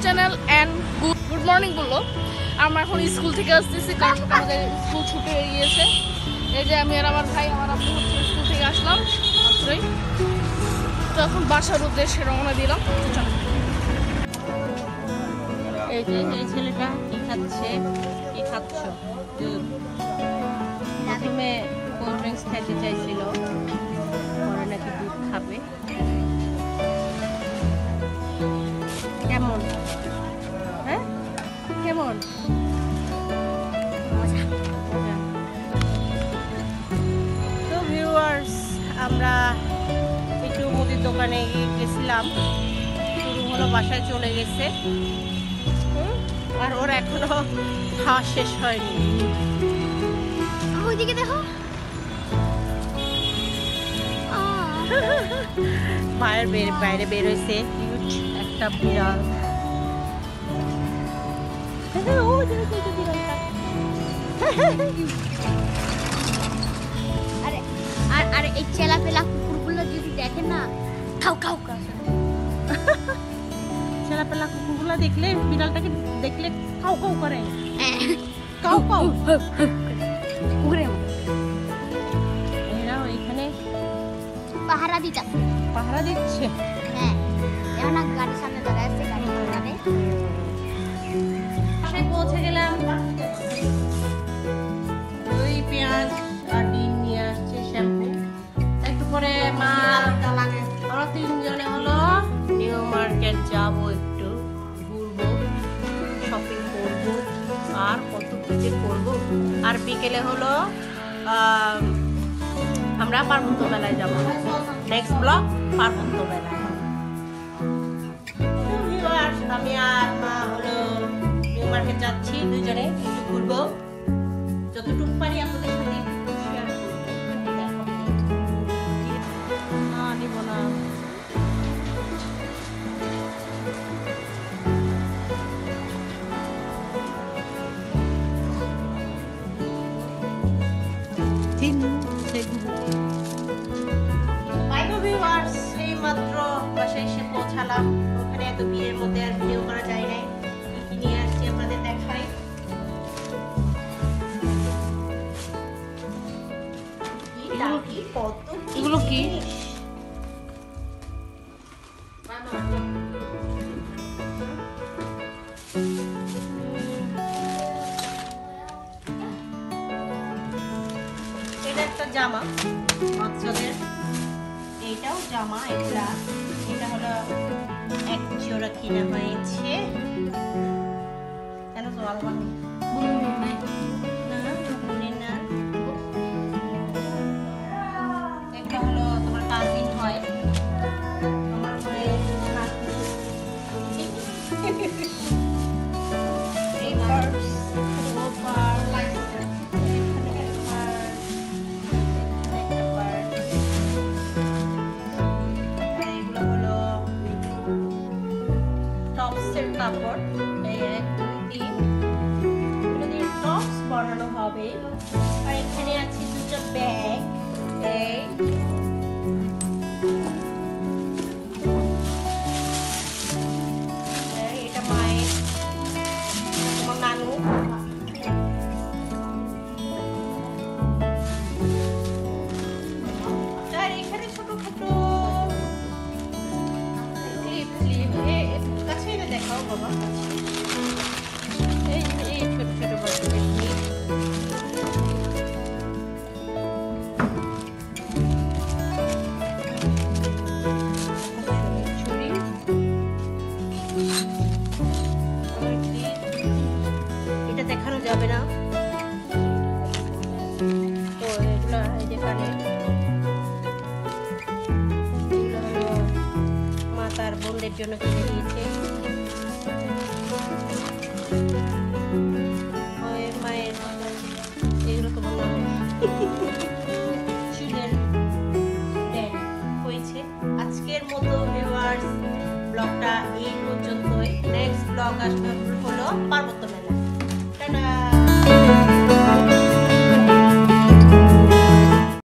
Channel and good morning বললো। আমরা এখন স্কুল থেকে আসতেছি কারণ আমাদের স্কুল ছুটি হয়ে গিয়েছে। এই যে আমি আর আমার ভাই আমার আব্বু হচ্ছে স্কুল থেকে আসলাম মাত্রই, তো এখন বাসার উদ্দেশ্যে রওনা দিলাম। এই যে এই ছেলেটা কি খাচ্ছে, কি খাচ্ছ? প্রথমে কোল্ড ড্রিঙ্কস খেতে চাইছিল, পরে নাকি দুধ খাবে। কেমন? হ্যাঁ কেমন? তো ভিউয়ার্স, আমরা একটু মুদির দোকানে গেছিলাম, শুরু হলো, বাসায় চলে গেছে, আর ওর এখনো খাওয়া শেষ হয়নি। ওইদিকে দেখো, মায়ের বাইরে বের হয়েছে কিউট একটা বিড়াল। আরে আর এই চেলা পেলা কুকুরগুলো যদি দেখেন না, খাও খাও খাও। ছেলেপেলা কুকুরগুলো দেখলে, বিড়ালটাকে দেখলে কাউ কাউ করে, কাউ কাউ। এরা ওইখানে পাহারা দিতেছে, পাহারা দিচ্ছে। হ্যাঁ এখন গাড়ির সামনে দাঁড়ায় আছে, গাড়ি দাঁড়াবে। বাসায় পৌঁছে গেলাম, দই পেঁয়াজ আর ডিম নিয়ে আসছে, শ্যাম্পু। একটু পরে মা আমরা তিনজনে হলো নিউ মার্কেট যাবো, একটু ঘুরবো, শপিং করবো, আর কত কিছু করবো। আর বিকেলে হলো আমরা পার্বত্য মেলায় যাবো। নেক্সট ব্লগ পার্বত্য মেলায়। আমি আর মা হলো নিউ মার্কেট যাচ্ছি, দুইজনে একটু ঘুরবো, যতটুকু পারি আপনাদের সাথে একটু শেয়ার করবো। না নিব না, এই মাত্র বাসায় এসে পৌঁছালাম। ওখানে এত ভিড়ের মধ্যে আর ভিডিও করা যায় নাই। কি নিয়ে আসছি আপনাদের দেখাই। এগুলো কি? এটা একটা জামা বাচ্চাদের, এইটাও জামা, এটা হলো এক জোড়া কিনা হয়েছে। কেন তো আলাদা না, একটা হলো তোমার কাজিন হয়, আমার হয় এই পার্স ওপার কাপড়, এই 1 2 3 এগুলো দিয়ে টপস বানানো হবে। আর এখানে আছে দুটো ব্যাগ, এই এটা মায়ের, তোমার নানু, আর এখানে ছোটখাটো কাছে এনে দেখাও বাবা, এই ছোট ছোট বাচ্চাদের ছুরি, এটা দেখানো যাবে না তো। এগুলো এই যে কানে, এগুলো হলো মা তার বোনদের জন্য কিনে দিয়েছে। মায়ের এগুলো তো বললাম চুলের হয়েছে। আজকের মতো ভিউয়ার্স ব্লগটা এই পর্যন্তই। নেক্সট ব্লগ আসবে হলো পার্বত্য।